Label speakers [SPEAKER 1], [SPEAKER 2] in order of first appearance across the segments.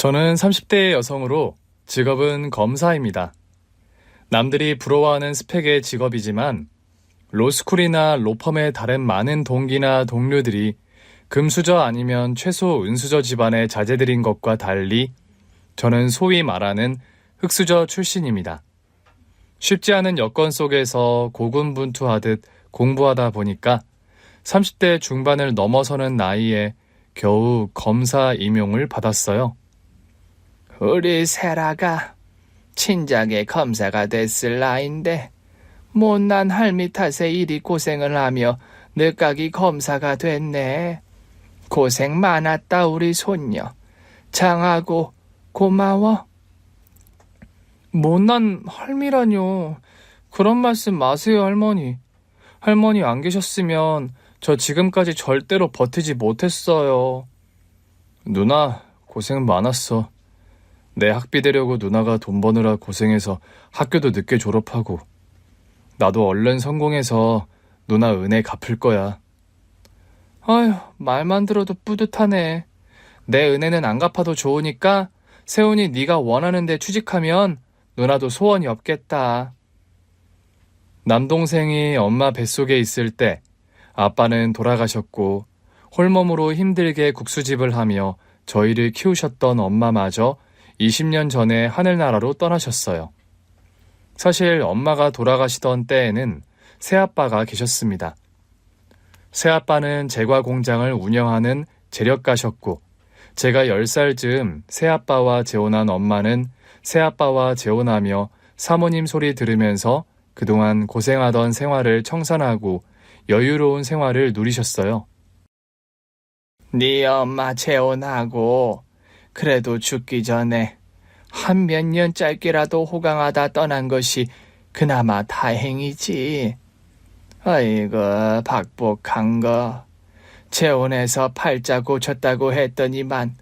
[SPEAKER 1] 저는 30대의 여성으로 직업은 검사입니다. 남들이 부러워하는 스펙의 직업이지만 로스쿨이나 로펌의 다른 많은 동기나 동료들이 금수저 아니면 최소 은수저 집안의 자제들인 것과 달리 저는 소위 말하는 흙수저 출신입니다. 쉽지 않은 여건 속에서 고군분투하듯 공부하다 보니까 30대 중반을 넘어서는 나이에 겨우 검사 임용을 받았어요.
[SPEAKER 2] 우리 세라가 친작에 검사가 됐을 나인데 못난 할미 탓에 이리 고생을 하며 늦가기 검사가 됐네. 고생 많았다 우리 손녀. 장하고 고마워.
[SPEAKER 1] 못난 할미라뇨. 그런 말씀 마세요, 할머니. 할머니 안 계셨으면 저 지금까지 절대로 버티지 못했어요. 누나, 고생 많았어. 내 학비 대려고 누나가 돈 버느라 고생해서 학교도 늦게 졸업하고 나도 얼른 성공해서 누나 은혜 갚을 거야. 아휴, 말만 들어도 뿌듯하네. 내 은혜는 안 갚아도 좋으니까 세훈이 네가 원하는 데 취직하면 누나도 소원이 없겠다. 남동생이 엄마 뱃속에 있을 때 아빠는 돌아가셨고 홀몸으로 힘들게 국수집을 하며 저희를 키우셨던 엄마마저 20년 전에 하늘나라로 떠나셨어요. 사실 엄마가 돌아가시던 때에는 새아빠가 계셨습니다. 새아빠는 제과 공장을 운영하는 재력가셨고 제가 10살 즈음 새아빠와 재혼한 엄마는 새아빠와 재혼하며 사모님 소리 들으면서 그동안 고생하던 생활을 청산하고 여유로운 생활을 누리셨어요.
[SPEAKER 2] 네 엄마 재혼하고 그래도 죽기 전에 한 몇 년 짧게라도 호강하다 떠난 것이 그나마 다행이지. 아이고 박복한 거. 재혼해서 팔자 고쳤다고 했더니만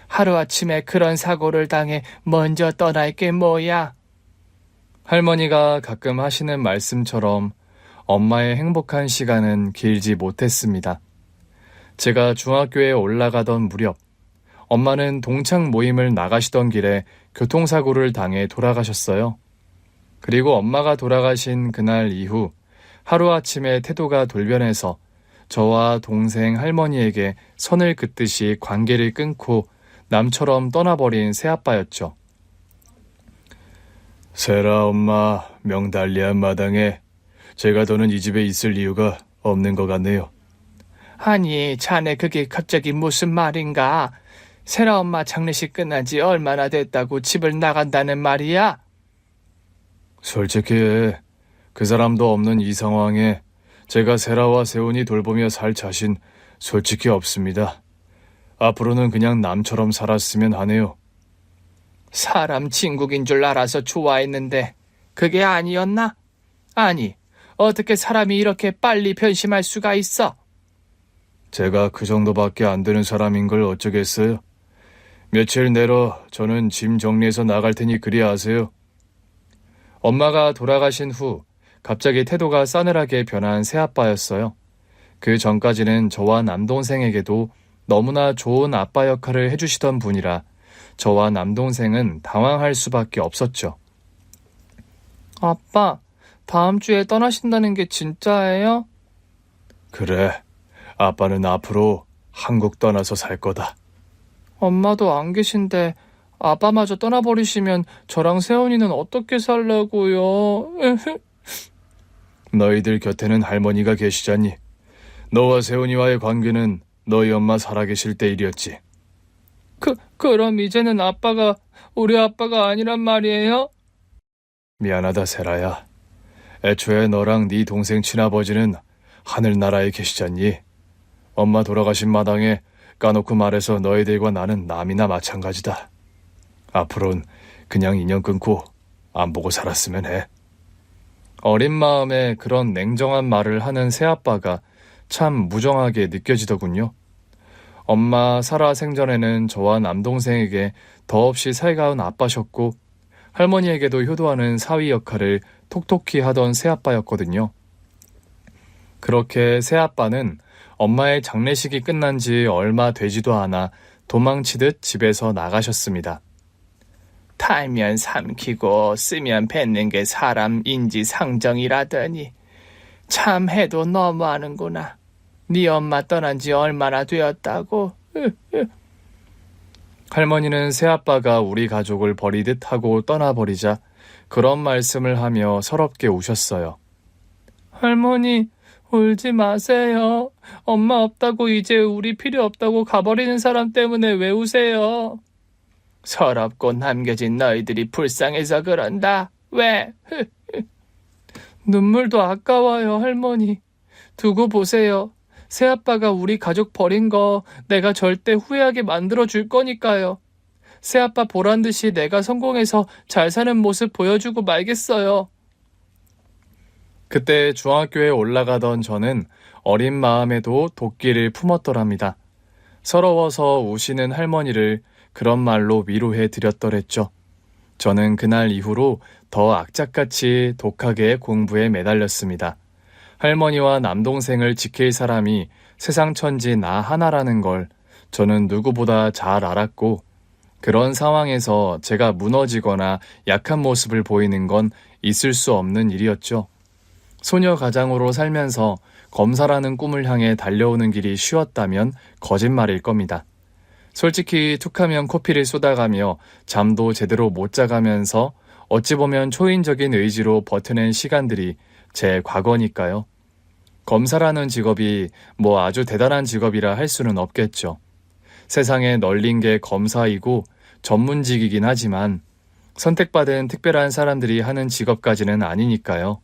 [SPEAKER 2] 하루아침에 그런 사고를 당해 먼저 떠날 게 뭐야.
[SPEAKER 1] 할머니가 가끔 하시는 말씀처럼 엄마의 행복한 시간은 길지 못했습니다. 제가 중학교에 올라가던 무렵 엄마는 동창 모임을 나가시던 길에 교통사고를 당해 돌아가셨어요. 그리고 엄마가 돌아가신 그날 이후 하루아침에 태도가 돌변해서 저와 동생 할머니에게 선을 긋듯이 관계를 끊고 남처럼 떠나버린 새아빠였죠. 세라 엄마 명달리한 마당에 제가 더는 이 집에 있을 이유가 없는 것 같네요.
[SPEAKER 2] 아니 자네 그게 갑자기 무슨 말인가. 세라 엄마 장례식 끝난 지 얼마나 됐다고 집을 나간다는 말이야?
[SPEAKER 1] 솔직히 그 사람도 없는 이 상황에 제가 세라와 세훈이 돌보며 살 자신 솔직히 없습니다. 앞으로는 그냥 남처럼 살았으면 하네요.
[SPEAKER 2] 사람 친국인 줄 알아서 좋아했는데 그게 아니었나? 아니, 어떻게 사람이 이렇게 빨리 변심할 수가 있어?
[SPEAKER 1] 제가 그 정도밖에 안 되는 사람인 걸 어쩌겠어요. 며칠 내로 저는 짐 정리해서 나갈 테니 그리 아세요. 엄마가 돌아가신 후 갑자기 태도가 싸늘하게 변한 새아빠였어요. 그 전까지는 저와 남동생에게도 너무나 좋은 아빠 역할을 해주시던 분이라 저와 남동생은 당황할 수밖에 없었죠.
[SPEAKER 2] 아빠, 다음 주에 떠나신다는 게 진짜예요?
[SPEAKER 1] 그래, 아빠는 앞으로 한국 떠나서 살 거다.
[SPEAKER 2] 엄마도 안 계신데 아빠마저 떠나버리시면 저랑 세훈이는 어떻게 살라고요?
[SPEAKER 1] 너희들 곁에는 할머니가 계시잖니. 너와 세훈이와의 관계는 너희 엄마 살아계실 때 일이었지.
[SPEAKER 2] 그럼 이제는 아빠가 우리 아빠가 아니란 말이에요?
[SPEAKER 1] 미안하다 세라야. 애초에 너랑 네 동생 친아버지는 하늘나라에 계시잖니. 엄마 돌아가신 마당에 까놓고 말해서 너희들과 나는 남이나 마찬가지다. 앞으로는 그냥 인연 끊고 안 보고 살았으면 해. 어린 마음에 그런 냉정한 말을 하는 새아빠가 참 무정하게 느껴지더군요. 엄마 살아 생전에는 저와 남동생에게 더없이 살가운 아빠셨고 할머니에게도 효도하는 사위 역할을 톡톡히 하던 새아빠였거든요. 그렇게 새아빠는 엄마의 장례식이 끝난 지 얼마 되지도 않아 도망치듯 집에서 나가셨습니다.
[SPEAKER 2] 달면 삼키고 쓰면 뱉는 게 사람 인지상정이라더니 참 해도 너무하는구나. 네 엄마 떠난 지 얼마나 되었다고.
[SPEAKER 1] 할머니는 새아빠가 우리 가족을 버리듯 하고 떠나버리자 그런 말씀을 하며 서럽게 우셨어요.
[SPEAKER 2] 할머니, 울지 마세요. 엄마 없다고 이제 우리 필요 없다고 가버리는 사람 때문에 왜 우세요? 서럽고 남겨진 너희들이 불쌍해서 그런다. 왜? 눈물도 아까워요, 할머니. 두고 보세요. 새아빠가 우리 가족 버린 거 내가 절대 후회하게 만들어 줄 거니까요. 새아빠 보란 듯이 내가 성공해서 잘 사는 모습 보여주고 말겠어요.
[SPEAKER 1] 그때 중학교에 올라가던 저는 어린 마음에도 도끼를 품었더랍니다. 서러워서 우시는 할머니를 그런 말로 위로해 드렸더랬죠. 저는 그날 이후로 더 악착같이 독하게 공부에 매달렸습니다. 할머니와 남동생을 지킬 사람이 세상 천지 나 하나라는 걸 저는 누구보다 잘 알았고, 그런 상황에서 제가 무너지거나 약한 모습을 보이는 건 있을 수 없는 일이었죠. 소녀 가장으로 살면서 검사라는 꿈을 향해 달려오는 길이 쉬웠다면 거짓말일 겁니다. 솔직히 툭하면 코피를 쏟아가며 잠도 제대로 못 자가면서 어찌 보면 초인적인 의지로 버텨낸 시간들이 제 과거니까요. 검사라는 직업이 뭐 아주 대단한 직업이라 할 수는 없겠죠. 세상에 널린 게 검사이고 전문직이긴 하지만 선택받은 특별한 사람들이 하는 직업까지는 아니니까요.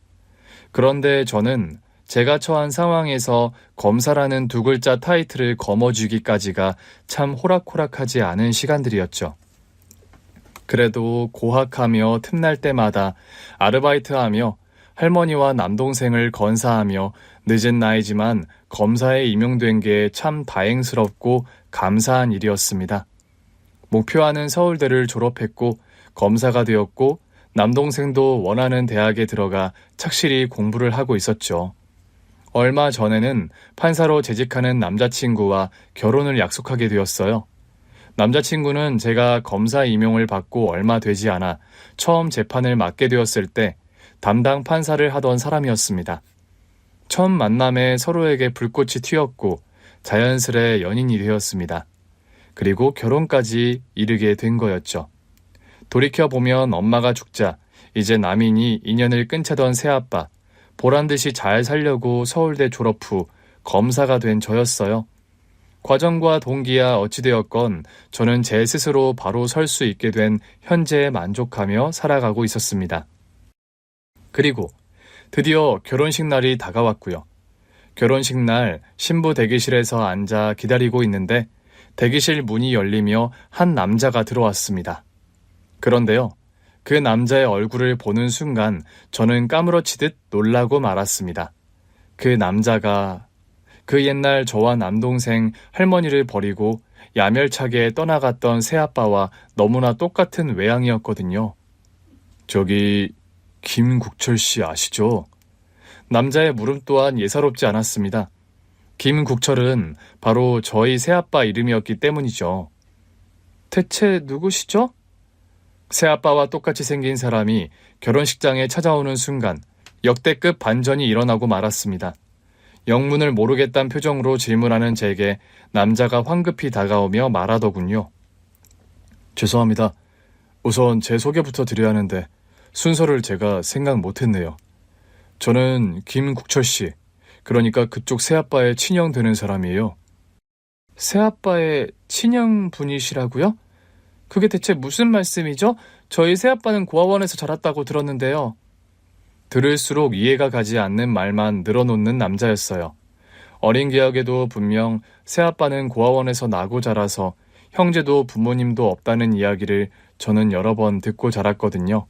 [SPEAKER 1] 그런데 저는 제가 처한 상황에서 검사라는 두 글자 타이틀을 거머쥐기까지가 참 호락호락하지 않은 시간들이었죠. 그래도 고학하며 틈날 때마다 아르바이트하며 할머니와 남동생을 건사하며 늦은 나이지만 검사에 임용된 게 참 다행스럽고 감사한 일이었습니다. 목표하는 서울대를 졸업했고 검사가 되었고 남동생도 원하는 대학에 들어가 착실히 공부를 하고 있었죠. 얼마 전에는 판사로 재직하는 남자친구와 결혼을 약속하게 되었어요. 남자친구는 제가 검사 임용을 받고 얼마 되지 않아 처음 재판을 맡게 되었을 때 담당 판사를 하던 사람이었습니다. 처음 만남에 서로에게 불꽃이 튀었고 자연스레 연인이 되었습니다. 그리고 결혼까지 이르게 된 거였죠. 돌이켜보면 엄마가 죽자 이제 남인이 인연을 끊자던 새아빠, 보란듯이 잘 살려고 서울대 졸업 후 검사가 된 저였어요. 과정과 동기야 어찌되었건 저는 제 스스로 바로 설 수 있게 된 현재에 만족하며 살아가고 있었습니다. 그리고 드디어 결혼식 날이 다가왔고요. 결혼식 날 신부 대기실에서 앉아 기다리고 있는데 대기실 문이 열리며 한 남자가 들어왔습니다. 그런데요, 그 남자의 얼굴을 보는 순간 저는 까무러치듯 놀라고 말았습니다. 그 남자가 그 옛날 저와 남동생 할머니를 버리고 야멸차게 떠나갔던 새아빠와 너무나 똑같은 외양이었거든요. 저기 김국철 씨 아시죠? 남자의 물음 또한 예사롭지 않았습니다. 김국철은 바로 저희 새아빠 이름이었기 때문이죠. 대체 누구시죠? 새아빠와 똑같이 생긴 사람이 결혼식장에 찾아오는 순간 역대급 반전이 일어나고 말았습니다. 영문을 모르겠다는 표정으로 질문하는 제게 남자가 황급히 다가오며 말하더군요. 죄송합니다. 우선 제 소개부터 드려야 하는데 순서를 제가 생각 못했네요. 저는 김국철 씨, 그러니까 그쪽 새아빠의 친형 되는 사람이에요. 새아빠의 친형 분이시라고요? 그게 대체 무슨 말씀이죠? 저희 새아빠는 고아원에서 자랐다고 들었는데요. 들을수록 이해가 가지 않는 말만 늘어놓는 남자였어요. 어린 기억에도 분명 새아빠는 고아원에서 나고 자라서 형제도 부모님도 없다는 이야기를 저는 여러 번 듣고 자랐거든요.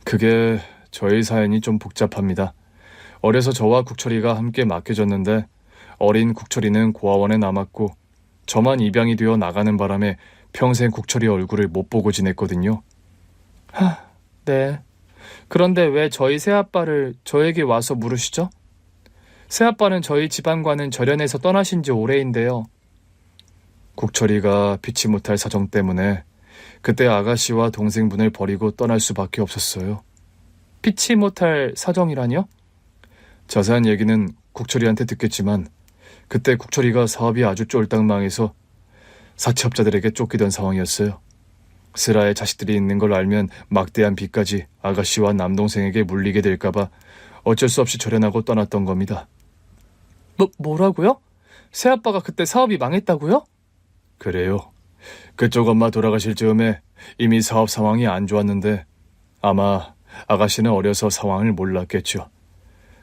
[SPEAKER 1] 그게 저희 사연이 좀 복잡합니다. 어려서 저와 국철이가 함께 맡겨졌는데 어린 국철이는 고아원에 남았고 저만 입양이 되어 나가는 바람에 평생 국철이 얼굴을 못 보고 지냈거든요. 네. 그런데 왜 저희 새아빠를 저에게 와서 물으시죠? 새아빠는 저희 집안과는 절연해서 떠나신 지 오래인데요. 국철이가 피치 못할 사정 때문에 그때 아가씨와 동생분을 버리고 떠날 수밖에 없었어요.
[SPEAKER 2] 피치 못할 사정이라뇨?
[SPEAKER 1] 자세한 얘기는 국철이한테 듣겠지만 그때 국철이가 사업이 아주 쫄딱 망해서 사채업자들에게 쫓기던 상황이었어요. 슬아의 자식들이 있는 걸 알면 막대한 빚까지 아가씨와 남동생에게 물리게 될까봐 어쩔 수 없이 절연하고 떠났던 겁니다.
[SPEAKER 2] 뭐라고요? 새아빠가 그때 사업이 망했다고요?
[SPEAKER 1] 그래요. 그쪽 엄마 돌아가실 즈음에 이미 사업 상황이 안 좋았는데 아마 아가씨는 어려서 상황을 몰랐겠죠.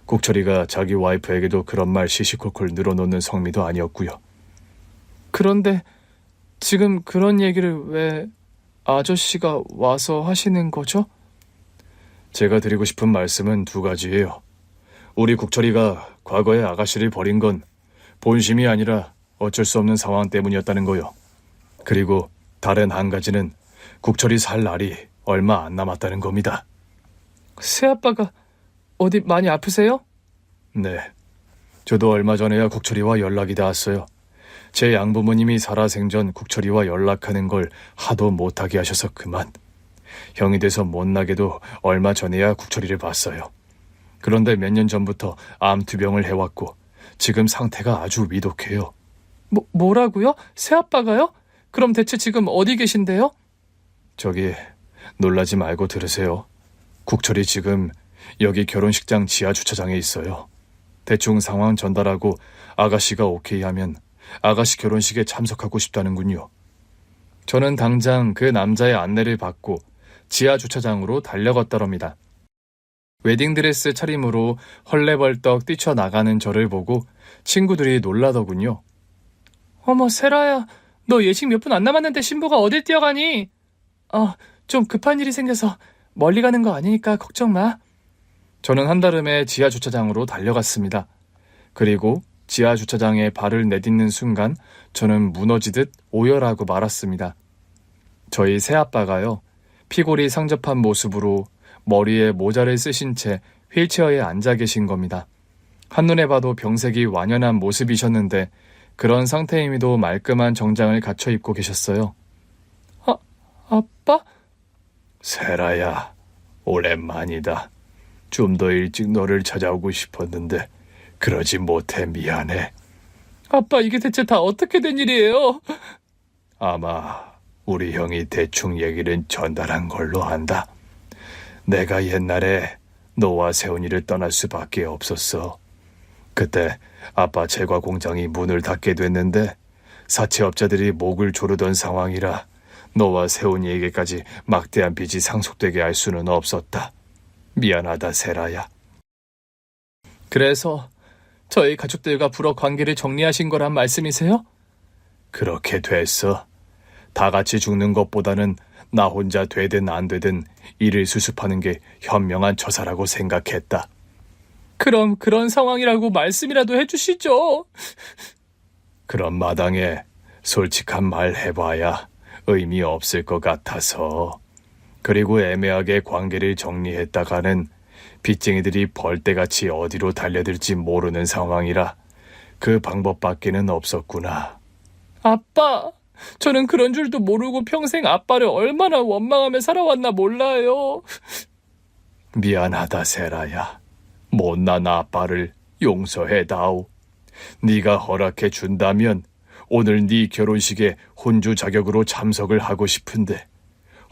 [SPEAKER 1] 국철이가 자기 와이프에게도 그런 말 시시콜콜 늘어놓는 성미도 아니었고요.
[SPEAKER 2] 그런데 지금 그런 얘기를 왜 아저씨가 와서 하시는 거죠?
[SPEAKER 1] 제가 드리고 싶은 말씀은 두 가지예요. 우리 국철이가 과거에 아가씨를 버린 건 본심이 아니라 어쩔 수 없는 상황 때문이었다는 거요. 그리고 다른 한 가지는 국철이 살 날이 얼마 안 남았다는 겁니다.
[SPEAKER 2] 새아빠가 어디 많이 아프세요?
[SPEAKER 1] 네. 저도 얼마 전에야 국철이와 연락이 닿았어요. 제 양부모님이 살아생전 국철이와 연락하는 걸 하도 못하게 하셔서 그만. 형이 돼서 못나게도 얼마 전에야 국철이를 봤어요. 그런데 몇 년 전부터 암투병을 해왔고 지금 상태가 아주 위독해요.
[SPEAKER 2] 뭐라고요? 새아빠가요? 그럼 대체 지금 어디 계신데요?
[SPEAKER 1] 저기 놀라지 말고 들으세요. 국철이 지금 여기 결혼식장 지하 주차장에 있어요. 대충 상황 전달하고 아가씨가 오케이 하면 아가씨 결혼식에 참석하고 싶다는군요. 저는 당장 그 남자의 안내를 받고 지하 주차장으로 달려갔더랍니다. 웨딩드레스 차림으로 헐레벌떡 뛰쳐나가는 저를 보고 친구들이 놀라더군요.
[SPEAKER 2] 어머, 세라야, 너 예식 몇 분 안 남았는데 신부가 어딜 뛰어가니? 좀 급한 일이 생겨서 멀리 가는 거 아니니까 걱정 마.
[SPEAKER 1] 저는 한달음에 지하 주차장으로 달려갔습니다. 그리고 지하 주차장에 발을 내딛는 순간 저는 무너지듯 오열하고 말았습니다. 저희 새아빠가요, 피골이 상접한 모습으로 머리에 모자를 쓰신 채 휠체어에 앉아 계신 겁니다. 한눈에 봐도 병색이 완연한 모습이셨는데 그런 상태임에도 말끔한 정장을 갖춰 입고 계셨어요.
[SPEAKER 2] 아빠?
[SPEAKER 1] 세라야, 오랜만이다. 좀 더 일찍 너를 찾아오고 싶었는데 그러지 못해 미안해.
[SPEAKER 2] 아빠, 이게 대체 다 어떻게 된 일이에요?
[SPEAKER 1] 아마 우리 형이 대충 얘기는 전달한 걸로 안다. 내가 옛날에 너와 세훈이를 떠날 수밖에 없었어. 그때 아빠 제과 공장이 문을 닫게 됐는데 사채업자들이 목을 조르던 상황이라 너와 세훈이에게까지 막대한 빚이 상속되게 할 수는 없었다. 미안하다, 세라야.
[SPEAKER 2] 그래서 저희 가족들과 불어 관계를 정리하신 거란 말씀이세요?
[SPEAKER 1] 그렇게 됐어. 다 같이 죽는 것보다는 나 혼자 되든 안 되든 일을 수습하는 게 현명한 처사라고 생각했다.
[SPEAKER 2] 그럼 그런 상황이라고 말씀이라도 해주시죠.
[SPEAKER 1] 그런 마당에 솔직한 말 해봐야 의미 없을 것 같아서. 그리고 애매하게 관계를 정리했다가는 빚쟁이들이 벌떼같이 어디로 달려들지 모르는 상황이라 그 방법밖에는 없었구나.
[SPEAKER 2] 아빠, 저는 그런 줄도 모르고 평생 아빠를 얼마나 원망하며 살아왔나 몰라요.
[SPEAKER 1] 미안하다, 세라야. 못난 아빠를 용서해다오. 네가 허락해 준다면 오늘 네 결혼식에 혼주 자격으로 참석을 하고 싶은데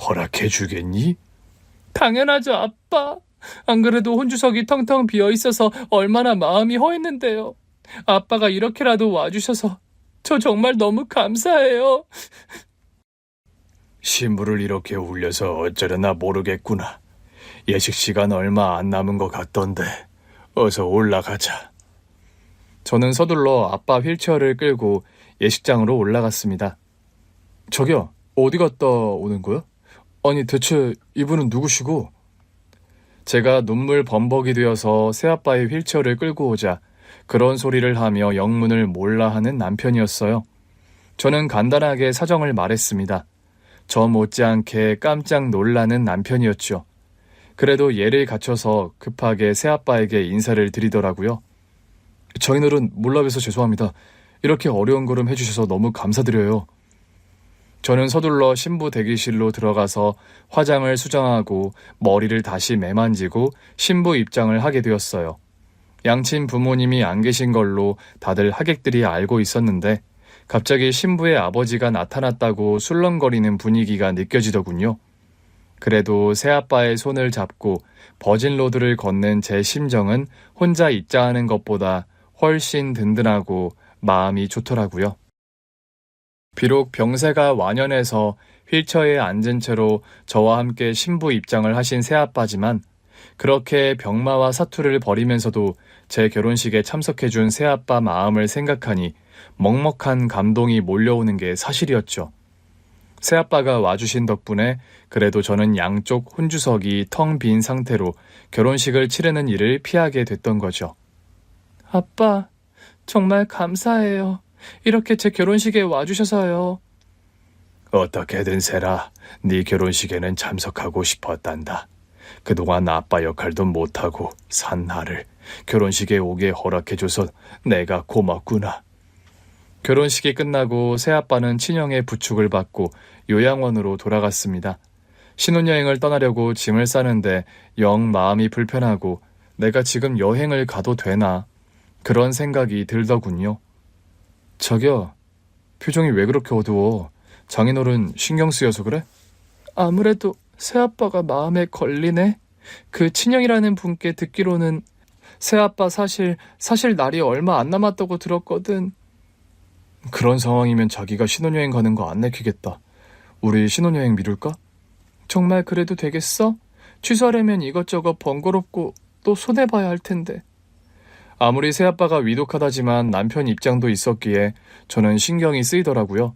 [SPEAKER 1] 허락해 주겠니?
[SPEAKER 2] 당연하죠, 아빠. 안 그래도 혼주석이 텅텅 비어 있어서 얼마나 마음이 허했는데요. 아빠가 이렇게라도 와주셔서 저 정말 너무 감사해요.
[SPEAKER 1] 신부를 이렇게 울려서 어쩌려나 모르겠구나. 예식 시간 얼마 안 남은 것 같던데 어서 올라가자.
[SPEAKER 2] 저는 서둘러 아빠 휠체어를 끌고 예식장으로 올라갔습니다.
[SPEAKER 1] 저기요, 어디 갔다 오는 거야? 아니 대체 이분은 누구시고?
[SPEAKER 2] 제가 눈물 범벅이 되어서 새아빠의 휠체어를 끌고 오자 그런 소리를 하며 영문을 몰라 하는 남편이었어요. 저는 간단하게 사정을 말했습니다. 저 못지않게 깜짝 놀라는 남편이었죠. 그래도 예를 갖춰서 급하게 새아빠에게 인사를 드리더라고요.
[SPEAKER 1] 저희들은 몰라 뵈서 죄송합니다. 이렇게 어려운 걸음 해주셔서 너무 감사드려요. 저는 서둘러 신부 대기실로 들어가서 화장을 수정하고 머리를 다시 매만지고 신부 입장을 하게 되었어요. 양친 부모님이 안 계신 걸로 다들 하객들이 알고 있었는데 갑자기 신부의 아버지가 나타났다고 술렁거리는 분위기가 느껴지더군요. 그래도 새아빠의 손을 잡고 버진로드를 걷는 제 심정은 혼자 입장하는 것보다 훨씬 든든하고 마음이 좋더라고요. 비록 병세가 완연해서 휠체어에 앉은 채로 저와 함께 신부 입장을 하신 새아빠지만 그렇게 병마와 사투를 벌이면서도 제 결혼식에 참석해준 새아빠 마음을 생각하니 먹먹한 감동이 몰려오는 게 사실이었죠. 새아빠가 와주신 덕분에 그래도 저는 양쪽 혼주석이 텅 빈 상태로 결혼식을 치르는 일을 피하게 됐던 거죠.
[SPEAKER 2] 아빠, 정말 감사해요. 이렇게 제 결혼식에 와주셔서요.
[SPEAKER 1] 어떻게든 세라, 네 결혼식에는 참석하고 싶었단다. 그동안 아빠 역할도 못하고 산 나를 결혼식에 오게 허락해줘서 내가 고맙구나. 결혼식이 끝나고 새아빠는 친형의 부축을 받고 요양원으로 돌아갔습니다. 신혼여행을 떠나려고 짐을 싸는데 영 마음이 불편하고 내가 지금 여행을 가도 되나 그런 생각이 들더군요. 자기야, 표정이 왜 그렇게 어두워? 장인어른 신경 쓰여서 그래?
[SPEAKER 2] 아무래도 새아빠가 마음에 걸리네. 그 친형이라는 분께 듣기로는 새아빠 사실 날이 얼마 안 남았다고 들었거든.
[SPEAKER 1] 그런 상황이면 자기가 신혼여행 가는 거 안 내키겠다. 우리 신혼여행 미룰까?
[SPEAKER 2] 정말 그래도 되겠어? 취소하려면 이것저것 번거롭고 또 손해봐야 할 텐데.
[SPEAKER 1] 아무리 새아빠가 위독하다지만 남편 입장도 있었기에 저는 신경이 쓰이더라고요.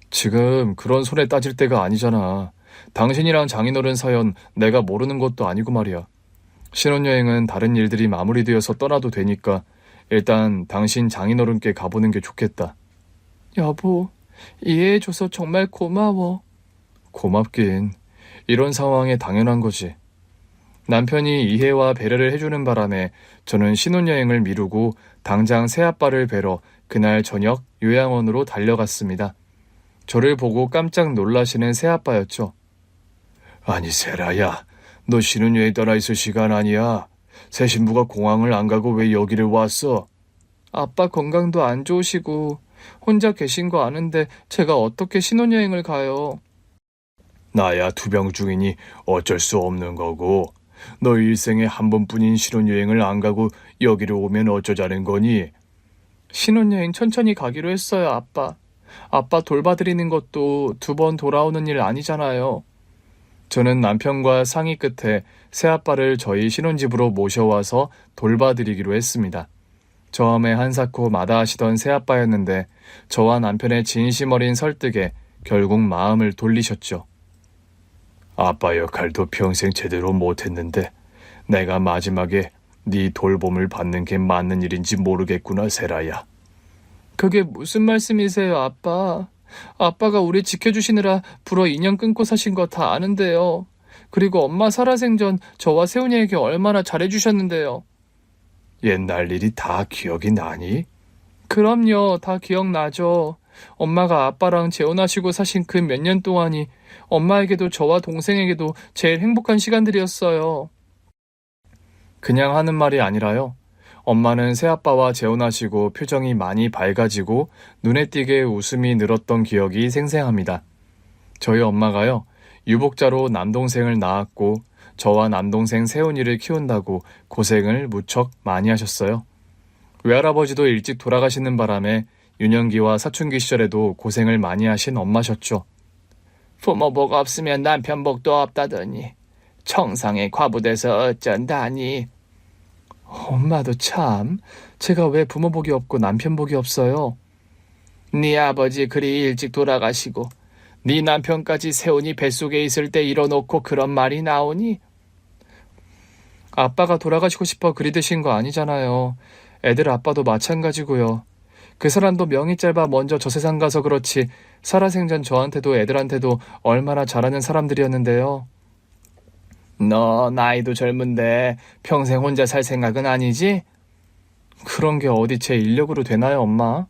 [SPEAKER 1] 지금 그런 손에 따질 때가 아니잖아. 당신이랑 장인어른 사연 내가 모르는 것도 아니고 말이야. 신혼여행은 다른 일들이 마무리되어서 떠나도 되니까 일단 당신 장인어른께 가보는 게 좋겠다.
[SPEAKER 2] 여보, 이해해줘서 정말 고마워.
[SPEAKER 1] 고맙긴. 이런 상황에 당연한 거지. 남편이 이해와 배려를 해주는 바람에 저는 신혼여행을 미루고 당장 새아빠를 뵈러 그날 저녁 요양원으로 달려갔습니다. 저를 보고 깜짝 놀라시는 새아빠였죠. 아니 세라야, 너 신혼여행 떠나 있을 시간 아니야. 새 신부가 공항을 안 가고 왜 여기를 왔어?
[SPEAKER 2] 아빠 건강도 안 좋으시고 혼자 계신 거 아는데 제가 어떻게 신혼여행을 가요?
[SPEAKER 1] 나야 투병 중이니 어쩔 수 없는 거고 너 일생에 한 번뿐인 신혼여행을 안 가고 여기로 오면 어쩌자는 거니?
[SPEAKER 2] 신혼여행 천천히 가기로 했어요, 아빠. 아빠 돌봐드리는 것도 2번 돌아오는 일 아니잖아요.
[SPEAKER 1] 저는 남편과 상의 끝에 새아빠를 저희 신혼집으로 모셔와서 돌봐드리기로 했습니다. 처음에 한사코 마다하시던 새아빠였는데 저와 남편의 진심 어린 설득에 결국 마음을 돌리셨죠. 아빠 역할도 평생 제대로 못했는데 내가 마지막에 네 돌봄을 받는 게 맞는 일인지 모르겠구나, 세라야.
[SPEAKER 2] 그게 무슨 말씀이세요, 아빠? 아빠가 우리 지켜주시느라 불어 인연 끊고 사신 거 다 아는데요. 그리고 엄마 살아생전 저와 세훈이에게 얼마나 잘해주셨는데요.
[SPEAKER 1] 옛날 일이 다 기억이 나니?
[SPEAKER 2] 그럼요, 다 기억나죠. 엄마가 아빠랑 재혼하시고 사신 그 몇 년 동안이 엄마에게도 저와 동생에게도 제일 행복한 시간들이었어요.
[SPEAKER 1] 그냥 하는 말이 아니라요. 엄마는 새아빠와 재혼하시고 표정이 많이 밝아지고 눈에 띄게 웃음이 늘었던 기억이 생생합니다. 저희 엄마가요, 유복자로 남동생을 낳았고 저와 남동생 세훈이를 키운다고 고생을 무척 많이 하셨어요. 외할아버지도 일찍 돌아가시는 바람에 유년기와 사춘기 시절에도 고생을 많이 하신 엄마셨죠.
[SPEAKER 2] 부모 복 없으면 남편 복도 없다더니 청상에 과부돼서 어쩐다니. 엄마도 참, 제가 왜 부모 복이 없고 남편 복이 없어요? 네 아버지 그리 일찍 돌아가시고 네 남편까지 세훈이 뱃속에 있을 때 이뤄놓고 그런 말이 나오니? 아빠가 돌아가시고 싶어 그리 드신 거 아니잖아요. 애들 아빠도 마찬가지고요. 그 사람도 명이 짧아 먼저 저 세상 가서 그렇지 살아생전 저한테도 애들한테도 얼마나 잘하는 사람들이었는데요. 너 나이도 젊은데 평생 혼자 살 생각은 아니지? 그런 게 어디 제 인력으로 되나요, 엄마?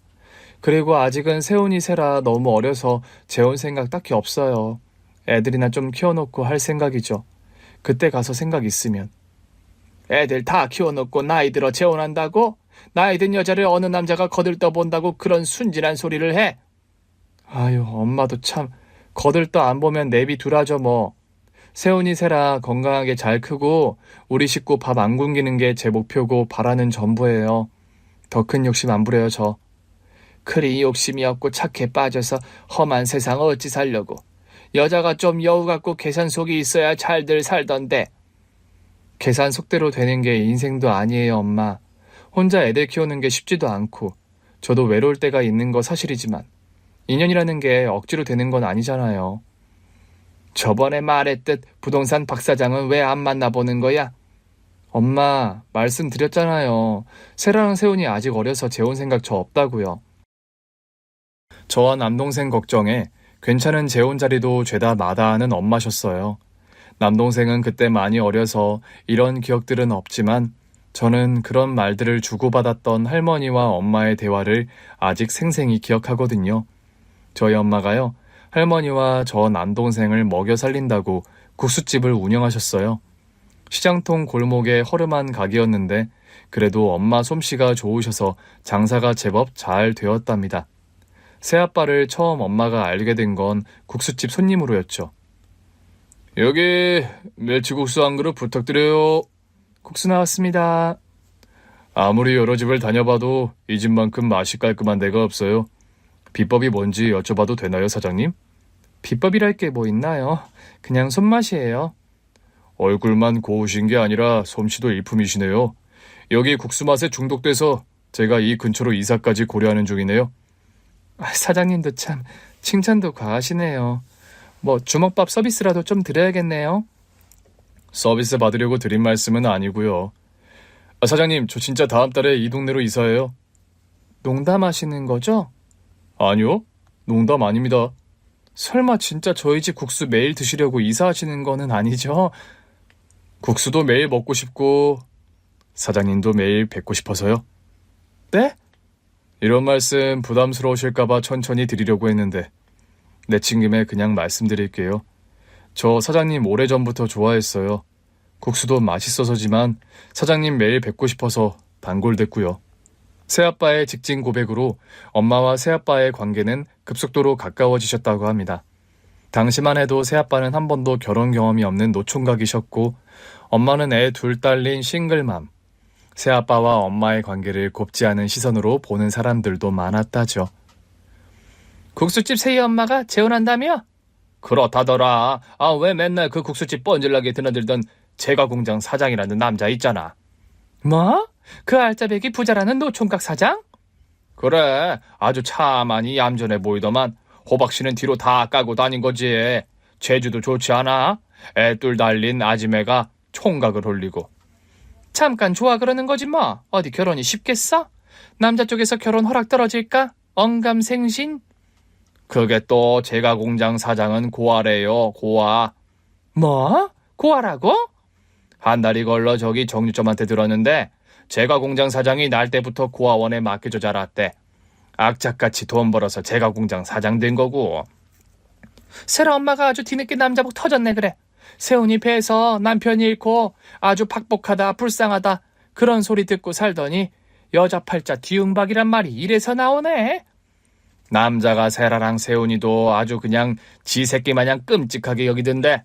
[SPEAKER 2] 그리고 아직은 세훈이 세라 너무 어려서 재혼 생각 딱히 없어요. 애들이나 좀 키워놓고 할 생각이죠. 그때 가서 생각 있으면. 애들 다 키워놓고 나이 들어 재혼한다고? 나이 든 여자를 어느 남자가 거들떠본다고 그런 순진한 소리를 해? 아유, 엄마도 참 거들떠 안 보면 내비 두라죠 뭐. 세훈이 세라 건강하게 잘 크고 우리 식구 밥 안 굶기는 게 제 목표고 바라는 전부예요. 더 큰 욕심 안 부려요 저. 그리 욕심이 없고 착해 빠져서 험한 세상 어찌 살려고. 여자가 좀 여우 같고 계산 속이 있어야 잘들 살던데. 계산 속대로 되는 게 인생도 아니에요 엄마. 혼자 애들 키우는 게 쉽지도 않고 저도 외로울 때가 있는 거 사실이지만 인연이라는 게 억지로 되는 건 아니잖아요. 저번에 말했듯 부동산 박 사장은 왜 안 만나보는 거야? 엄마, 말씀드렸잖아요. 세라랑 세훈이 아직 어려서 재혼 생각 저 없다고요. 저와 남동생 걱정에 괜찮은 재혼 자리도 죄다 마다하는 엄마셨어요. 남동생은 그때 많이 어려서 이런 기억들은 없지만 저는 그런 말들을 주고받았던 할머니와 엄마의 대화를 아직 생생히 기억하거든요. 저희 엄마가요, 할머니와 저 남동생을 먹여 살린다고 국수집을 운영하셨어요. 시장통 골목의 허름한 가게였는데 그래도 엄마 솜씨가 좋으셔서 장사가 제법 잘 되었답니다. 새아빠를 처음 엄마가 알게 된 건 국수집 손님으로였죠. 여기 멸치국수 한 그릇 부탁드려요. 국수 나왔습니다. 아무리 여러 집을 다녀봐도 이 집만큼 맛이 깔끔한 데가 없어요. 비법이 뭔지 여쭤봐도 되나요, 사장님? 비법이랄 게 뭐 있나요? 그냥 손맛이에요. 얼굴만 고우신 게 아니라 솜씨도 일품이시네요. 여기 국수 맛에 중독돼서 제가 이 근처로 이사까지 고려하는 중이네요. 사장님도 참 칭찬도 과하시네요. 뭐 주먹밥 서비스라도 좀 드려야겠네요. 서비스 받으려고 드린 말씀은 아니고요. 사장님, 저 진짜 다음 달에 이 동네로 이사해요. 농담하시는 거죠? 아니요, 농담 아닙니다. 설마 진짜 저희 집 국수 매일 드시려고 이사하시는 거는 아니죠? 국수도 매일 먹고 싶고 사장님도 매일 뵙고 싶어서요. 네? 이런 말씀 부담스러우실까봐 천천히 드리려고 했는데 내친 김에 그냥 말씀드릴게요. 저 사장님 오래전부터 좋아했어요. 국수도 맛있어서지만 사장님 매일 뵙고 싶어서 단골됐고요. 새아빠의 직진 고백으로 엄마와 새아빠의 관계는 급속도로 가까워지셨다고 합니다. 당시만 해도 새아빠는 한 번도 결혼 경험이 없는 노총각이셨고 엄마는 애 둘 딸린 싱글맘. 새아빠와 엄마의 관계를 곱지 않은 시선으로 보는 사람들도 많았다죠. 국수집 세희 엄마가 재혼한다며? 그렇다더라. 왜 맨날 그 국수집 뻔질나게 드나들던 제과공장 사장이라는 남자 있잖아. 뭐? 그 알짜배기 부자라는 노총각 사장? 그래, 아주 차만이 얌전해 보이더만 호박씨는 뒤로 다 까고 다닌 거지. 제주도 좋지 않아? 애둘 달린 아지매가 총각을 홀리고. 잠깐 좋아 그러는 거지 뭐. 어디 결혼이 쉽겠어? 남자 쪽에서 결혼 허락 떨어질까? 언감생신? 그게 또 제과공장 사장은 고아래요, 고아. 뭐? 고아라고? 한 달이 걸러 저기 정육점한테 들었는데 제과공장 사장이 날 때부터 고아원에 맡겨져 자랐대. 악착같이 돈 벌어서 제과공장 사장 된 거고. 세라 엄마가 아주 뒤늦게 남자복 터졌네 그래. 세훈이 배에서 남편이 잃고 아주 팍복하다 불쌍하다 그런 소리 듣고 살더니 여자 팔자 뒤응박이란 말이 이래서 나오네. 남자가 세라랑 세훈이도 아주 그냥 지 새끼 마냥 끔찍하게 여기던데.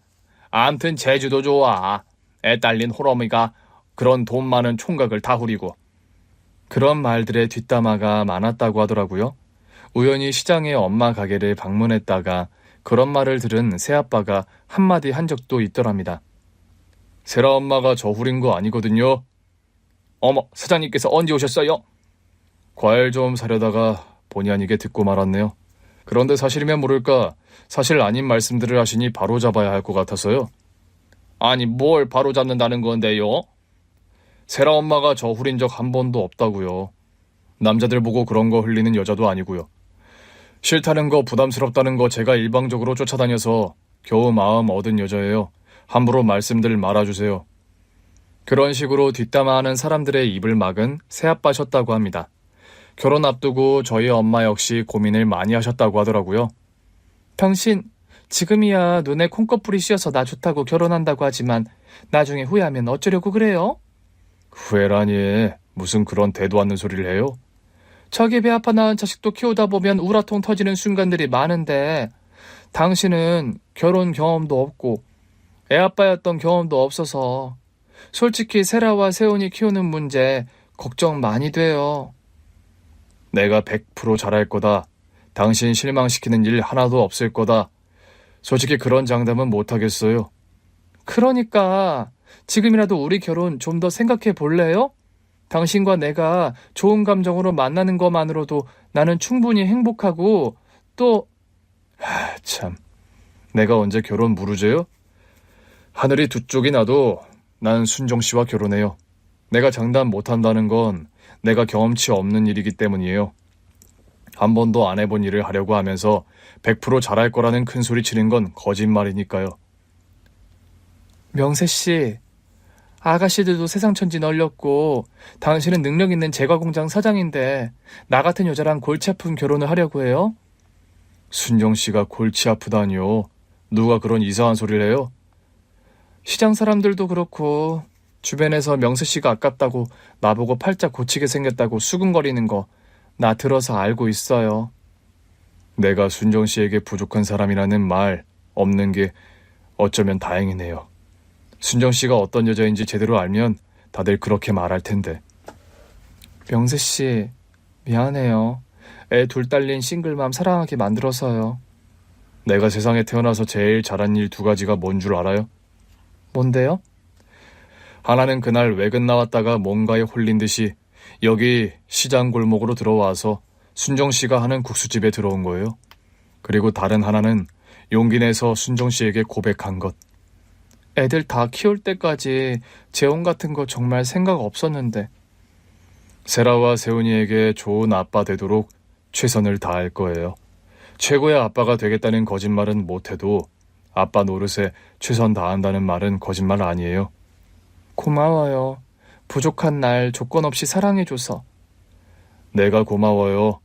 [SPEAKER 2] 암튼 제주도 좋아. 애 딸린 호러미가 그런 돈 많은 총각을 다 후리고. 그런 말들의 뒷담화가 많았다고 하더라고요. 우연히 시장에 엄마 가게를 방문했다가 그런 말을 들은 새아빠가 한마디 한 적도 있더랍니다. 세라 엄마가 저 후린 거 아니거든요. 어머, 사장님께서 언제 오셨어요? 과일 좀 사려다가 본의 아니게 듣고 말았네요. 그런데 사실이면 모를까 사실 아닌 말씀들을 하시니 바로 잡아야 할 것 같아서요. 아니 뭘 바로 잡는다는 건데요? 세라 엄마가 저 후린 적 한 번도 없다고요. 남자들 보고 그런 거 흘리는 여자도 아니고요. 싫다는 거 부담스럽다는 거 제가 일방적으로 쫓아다녀서 겨우 마음 얻은 여자예요. 함부로 말씀들 말아주세요. 그런 식으로 뒷담화하는 사람들의 입을 막은 새아빠셨다고 합니다.
[SPEAKER 1] 결혼 앞두고 저희 엄마 역시 고민을 많이 하셨다고 하더라고요.
[SPEAKER 2] 당신 지금이야 눈에 콩꺼풀이 씌어서 나 좋다고 결혼한다고 하지만 나중에 후회하면 어쩌려고 그래요?
[SPEAKER 1] 후회라니 무슨 그런 대도 않는 소리를 해요?
[SPEAKER 2] 자기 배 아파 낳은 자식도 키우다 보면 우라통 터지는 순간들이 많은데 당신은 결혼 경험도 없고 애 아빠였던 경험도 없어서 솔직히 세라와 세훈이 키우는 문제 걱정 많이 돼요.
[SPEAKER 1] 내가 100% 잘할 거다. 당신 실망시키는 일 하나도 없을 거다. 솔직히 그런 장담은 못하겠어요.
[SPEAKER 2] 그러니까 지금이라도 우리 결혼 좀 더 생각해 볼래요? 당신과 내가 좋은 감정으로 만나는 것만으로도 나는 충분히 행복하고 또
[SPEAKER 1] 참, 내가 언제 결혼 무르죄요? 하늘이 두 쪽이 나도 난 순정 씨와 결혼해요. 내가 장담 못한다는 건 내가 경험치 없는 일이기 때문이에요. 한 번도 안 해본 일을 하려고 하면서 100% 잘할 거라는 큰 소리 치는 건 거짓말이니까요.
[SPEAKER 2] 명세씨, 아가씨들도 세상 천지 널렸고 당신은 능력 있는 제과공장 사장인데 나 같은 여자랑 골치 아픈 결혼을 하려고 해요?
[SPEAKER 1] 순정 씨가 골치 아프다니요. 누가 그런 이상한 소리를 해요?
[SPEAKER 2] 시장 사람들도 그렇고 주변에서 명세씨가 아깝다고 나보고 팔자 고치게 생겼다고 수근거리는 거 나 들어서 알고 있어요.
[SPEAKER 1] 내가 순정 씨에게 부족한 사람이라는 말 없는 게 어쩌면 다행이네요. 순정 씨가 어떤 여자인지 제대로 알면 다들 그렇게 말할 텐데.
[SPEAKER 2] 명세씨, 미안해요. 애 둘 딸린 싱글맘 사랑하게 만들어서요.
[SPEAKER 1] 내가 세상에 태어나서 제일 잘한 일 두 가지가 뭔 줄 알아요?
[SPEAKER 2] 뭔데요?
[SPEAKER 1] 하나는 그날 외근 나왔다가 뭔가에 홀린 듯이 여기 시장 골목으로 들어와서 순정 씨가 하는 국수집에 들어온 거예요. 그리고 다른 하나는 용기 내서 순정 씨에게 고백한 것.
[SPEAKER 2] 애들 다 키울 때까지 재혼 같은 거 정말 생각 없었는데.
[SPEAKER 1] 세라와 세훈이에게 좋은 아빠 되도록 최선을 다할 거예요. 최고의 아빠가 되겠다는 거짓말은 못해도 아빠 노릇에 최선 다한다는 말은 거짓말 아니에요.
[SPEAKER 2] 고마워요. 부족한 날 조건 없이 사랑해줘서.
[SPEAKER 1] 내가 고마워요.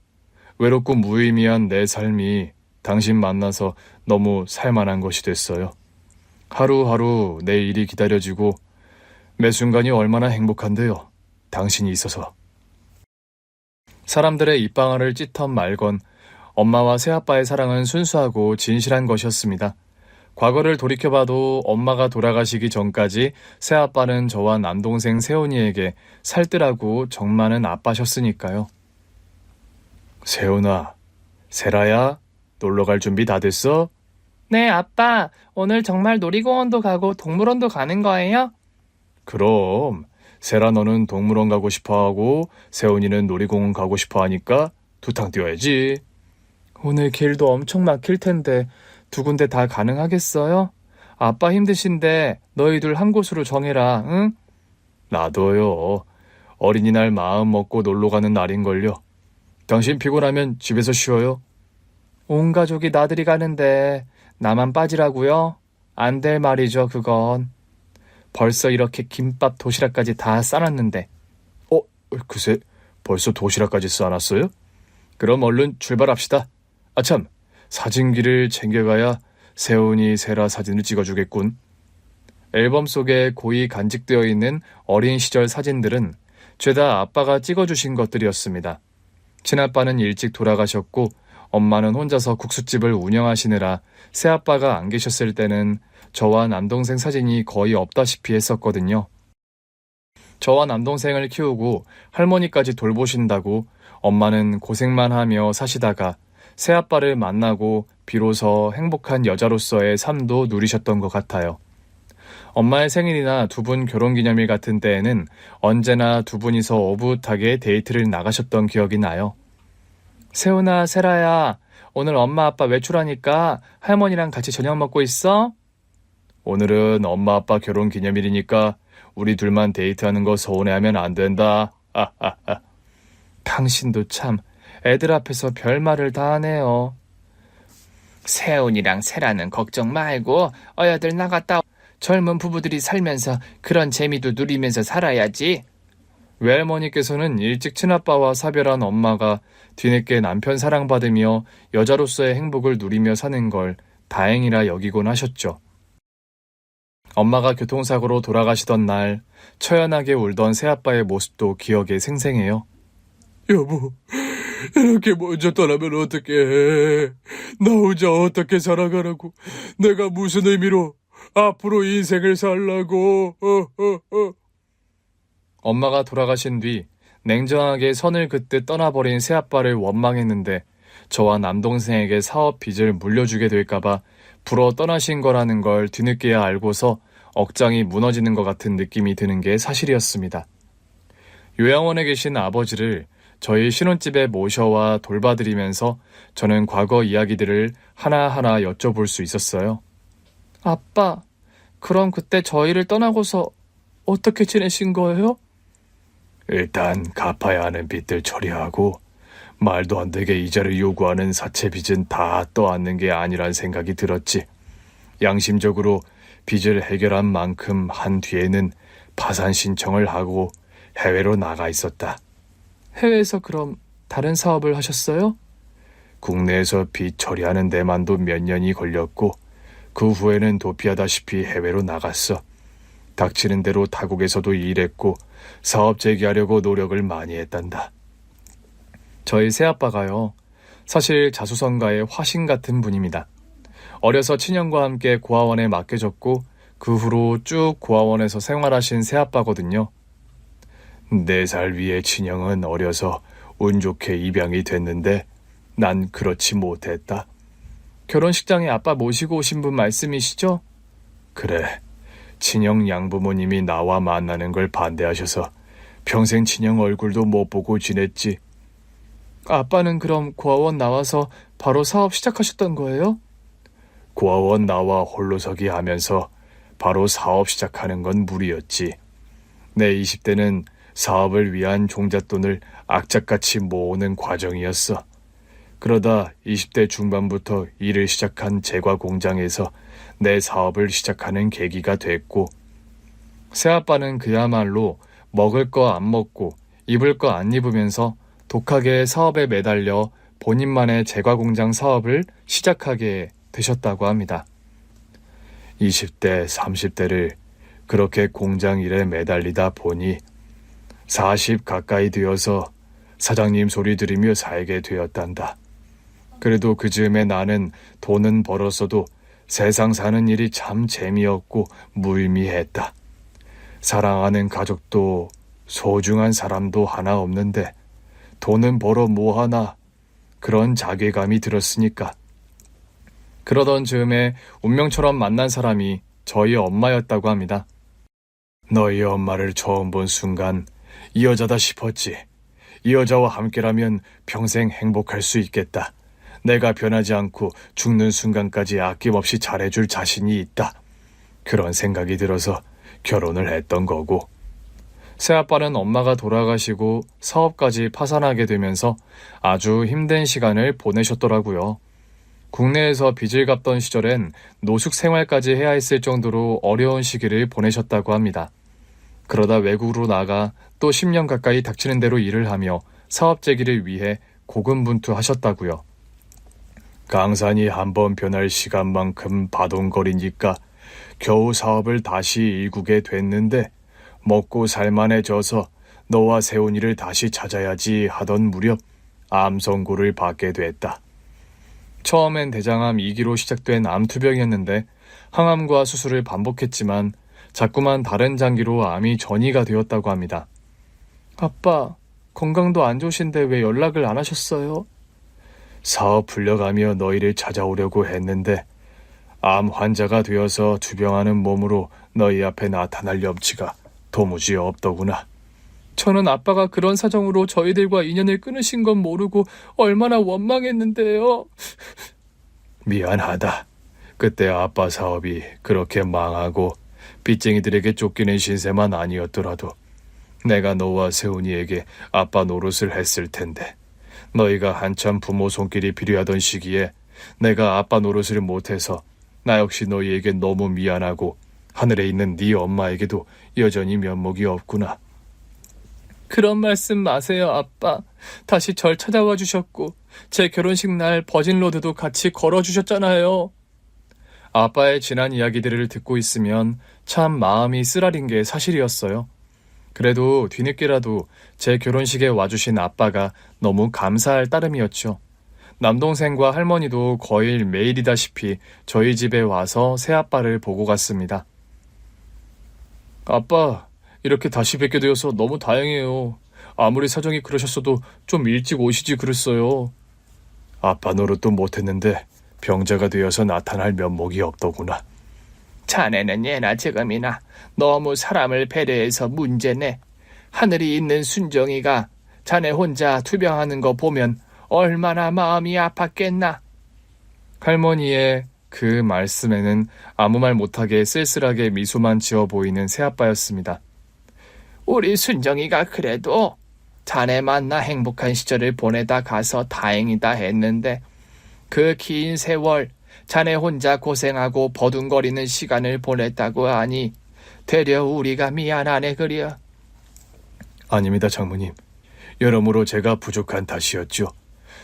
[SPEAKER 1] 외롭고 무의미한 내 삶이 당신 만나서 너무 살만한 것이 됐어요. 하루하루 내 일이 기다려지고 매 순간이 얼마나 행복한데요. 당신이 있어서. 사람들의 입방아를 찢던 말건 엄마와 새아빠의 사랑은 순수하고 진실한 것이었습니다. 과거를 돌이켜봐도 엄마가 돌아가시기 전까지 새아빠는 저와 남동생 세훈이에게 살뜰하고 정 많은 아빠셨으니까요. 세훈아, 세라야, 놀러갈 준비 다 됐어?
[SPEAKER 2] 네, 아빠. 오늘 정말 놀이공원도 가고 동물원도 가는 거예요?
[SPEAKER 1] 그럼 세라 너는 동물원 가고 싶어하고 세훈이는 놀이공원 가고 싶어하니까 두탕 뛰어야지.
[SPEAKER 2] 오늘 길도 엄청 막힐 텐데 두 군데 다 가능하겠어요? 아빠 힘드신데 너희들 한 곳으로 정해라, 응?
[SPEAKER 1] 나도요. 어린이날 마음 먹고 놀러 가는 날인걸요. 당신 피곤하면 집에서 쉬어요.
[SPEAKER 2] 온 가족이 나들이 가는데 나만 빠지라고요? 안 될 말이죠, 그건. 벌써 이렇게 김밥 도시락까지 다 싸놨는데.
[SPEAKER 1] 글쎄, 벌써 도시락까지 싸놨어요? 그럼 얼른 출발합시다. 아참, 사진기를 챙겨가야 세훈이 세라 사진을 찍어주겠군. 앨범 속에 고이 간직되어 있는 어린 시절 사진들은 죄다 아빠가 찍어주신 것들이었습니다. 친아빠는 일찍 돌아가셨고 엄마는 혼자서 국수집을 운영하시느라 새아빠가 안 계셨을 때는 저와 남동생 사진이 거의 없다시피 했었거든요. 저와 남동생을 키우고 할머니까지 돌보신다고 엄마는 고생만 하며 사시다가 새아빠를 만나고 비로소 행복한 여자로서의 삶도 누리셨던 것 같아요. 엄마의 생일이나 두 분 결혼기념일 같은 때에는 언제나 두 분이서 오붓하게 데이트를 나가셨던 기억이 나요. 세훈아, 세라야, 오늘 엄마 아빠 외출하니까 할머니랑 같이 저녁 먹고 있어? 오늘은 엄마 아빠 결혼기념일이니까 우리 둘만 데이트하는 거 서운해하면 안 된다. 당신도 참 애들 앞에서 별말을 다 하네요. 세훈이랑 세라는 걱정 말고 어여들 나갔다. 젊은 부부들이 살면서 그런 재미도 누리면서 살아야지.
[SPEAKER 2] 외할머니께서는 일찍 친아빠와 사별한 엄마가 뒤늦게 남편 사랑받으며 여자로서의 행복을 누리며 사는 걸 다행이라 여기곤 하셨죠. 엄마가 교통사고로 돌아가시던 날 처연하게 울던 새아빠의 모습도 기억에 생생해요.
[SPEAKER 1] 여보, 이렇게 먼저 떠나면 어떡해. 나 혼자 어떻게 살아가라고. 내가 무슨 의미로 앞으로 인생을 살라고.
[SPEAKER 2] 엄마가 돌아가신 뒤 냉정하게 선을 긋듯 떠나버린 새아빠를 원망했는데 저와 남동생에게 사업 빚을 물려주게 될까봐 불어 떠나신 거라는 걸 뒤늦게야 알고서 억장이 무너지는 것 같은 느낌이 드는 게 사실이었습니다. 요양원에 계신 아버지를 저희 신혼집에 모셔와 돌봐드리면서 저는 과거 이야기들을 하나하나 여쭤볼 수 있었어요. 아빠, 그럼 그때 저희를 떠나고서 어떻게 지내신 거예요?
[SPEAKER 1] 일단 갚아야 하는 빚들 처리하고 말도 안 되게 이자를 요구하는 사채 빚은 다 떠안는 게 아니란 생각이 들었지. 양심적으로 빚을 해결한 만큼 한 뒤에는 파산 신청을 하고 해외로 나가 있었다.
[SPEAKER 2] 해외에서 그럼 다른 사업을 하셨어요?
[SPEAKER 1] 국내에서 빚 처리하는 데만도 몇 년이 걸렸고 그 후에는 도피하다시피 해외로 나갔어. 닥치는 대로 타국에서도 일했고 사업 재개하려고 노력을 많이 했단다.
[SPEAKER 2] 저희 새아빠가요. 사실 자수성가의 화신 같은 분입니다. 어려서 친형과 함께 고아원에 맡겨졌고 그 후로 쭉 고아원에서 생활하신 새아빠거든요.
[SPEAKER 1] 4살 위의 친형은 어려서 운 좋게 입양이 됐는데 난 그렇지 못했다.
[SPEAKER 2] 결혼식장에 아빠 모시고 오신 분 말씀이시죠?
[SPEAKER 1] 그래, 친형 양부모님이 나와 만나는 걸 반대하셔서 평생 친형 얼굴도 못 보고 지냈지.
[SPEAKER 2] 아빠는 그럼 고아원 나와서 바로 사업 시작하셨던 거예요?
[SPEAKER 1] 고아원 나와 홀로서기 하면서 바로 사업 시작하는 건 무리였지. 내 20대는 사업을 위한 종잣돈을 악착같이 모으는 과정이었어. 그러다 20대 중반부터 일을 시작한 제과 공장에서 내 사업을 시작하는 계기가 됐고,
[SPEAKER 2] 새아빠는 그야말로 먹을 거 안 먹고 입을 거 안 입으면서 독하게 사업에 매달려 본인만의 제과 공장 사업을 시작하게 되셨다고 합니다.
[SPEAKER 1] 20대, 30대를 그렇게 공장 일에 매달리다 보니 40 가까이 되어서 사장님 소리 들으며 살게 되었단다. 그래도 그 즈음에 나는 돈은 벌었어도 세상 사는 일이 참 재미없고 무의미했다. 사랑하는 가족도 소중한 사람도 하나 없는데 돈은 벌어 뭐하나, 그런 자괴감이 들었으니까. 그러던 즈음에 운명처럼 만난 사람이 저희 엄마였다고 합니다. 너희 엄마를 처음 본 순간 이 여자다 싶었지. 이 여자와 함께라면 평생 행복할 수 있겠다. 내가 변하지 않고 죽는 순간까지 아낌없이 잘해줄 자신이 있다. 그런 생각이 들어서 결혼을 했던 거고. 새아빠는 엄마가 돌아가시고 사업까지 파산하게 되면서 아주 힘든 시간을 보내셨더라고요. 국내에서 빚을 갚던 시절엔 노숙 생활까지 해야 했을 정도로 어려운 시기를 보내셨다고 합니다. 그러다 외국으로 나가 또 10년 가까이 닥치는 대로 일을 하며 사업 재기를 위해 고군분투하셨다고요. 강산이 한번 변할 시간만큼 바동거리니까 겨우 사업을 다시 일구게 됐는데 먹고 살만해져서 너와 세훈이를 다시 찾아야지 하던 무렵 암 선고를 받게 됐다. 처음엔 대장암 2기로 시작된 암투병이었는데 항암과 수술을 반복했지만 자꾸만 다른 장기로 암이 전이가 되었다고 합니다. 아빠, 건강도 안 좋으신데 왜 연락을 안 하셨어요? 사업 풀려가며 너희를 찾아오려고 했는데 암 환자가 되어서 투병하는 몸으로 너희 앞에 나타날 염치가 도무지 없더구나. 저는 아빠가 그런 사정으로 저희들과 인연을 끊으신 건 모르고 얼마나 원망했는데요. 미안하다. 그때 아빠 사업이 그렇게 망하고 빚쟁이들에게 쫓기는 신세만 아니었더라도 내가 너와 세훈이에게 아빠 노릇을 했을 텐데 너희가 한참 부모 손길이 필요하던 시기에 내가 아빠 노릇을 못해서 나 역시 너희에게 너무 미안하고 하늘에 있는 네 엄마에게도 여전히 면목이 없구나.
[SPEAKER 2] 그런 말씀 마세요, 아빠. 다시 절 찾아와 주셨고 제 결혼식 날 버진로드도 같이 걸어주셨잖아요. 아빠의 지난 이야기들을 듣고 있으면 참 마음이 쓰라린 게 사실이었어요. 그래도 뒤늦게라도 제 결혼식에 와주신 아빠가 너무 감사할 따름이었죠. 남동생과 할머니도 거의 매일이다시피 저희 집에 와서 새아빠를 보고 갔습니다. 아빠, 이렇게 다시 뵙게 되어서 너무 다행이에요. 아무리 사정이 그러셨어도 좀 일찍 오시지 그랬어요.
[SPEAKER 1] 아빠 노릇도 못했는데 병자가 되어서 나타날 면목이 없더구나.
[SPEAKER 2] 자네는 예나 지금이나 너무 사람을 배려해서 문제네. 하늘이 있는 순정이가 자네 혼자 투병하는 거 보면 얼마나 마음이 아팠겠나. 할머니의 그 말씀에는 아무 말 못하게 쓸쓸하게 미소만 지어 보이는 새아빠였습니다. 우리 순정이가 그래도 자네 만나 행복한 시절을 보내다 가서 다행이다 했는데 그 긴 세월 자네 혼자 고생하고 버둥거리는 시간을 보냈다고 하니 되려 우리가 미안하네 그려.
[SPEAKER 1] 아닙니다, 장모님. 여러모로 제가 부족한 탓이었죠.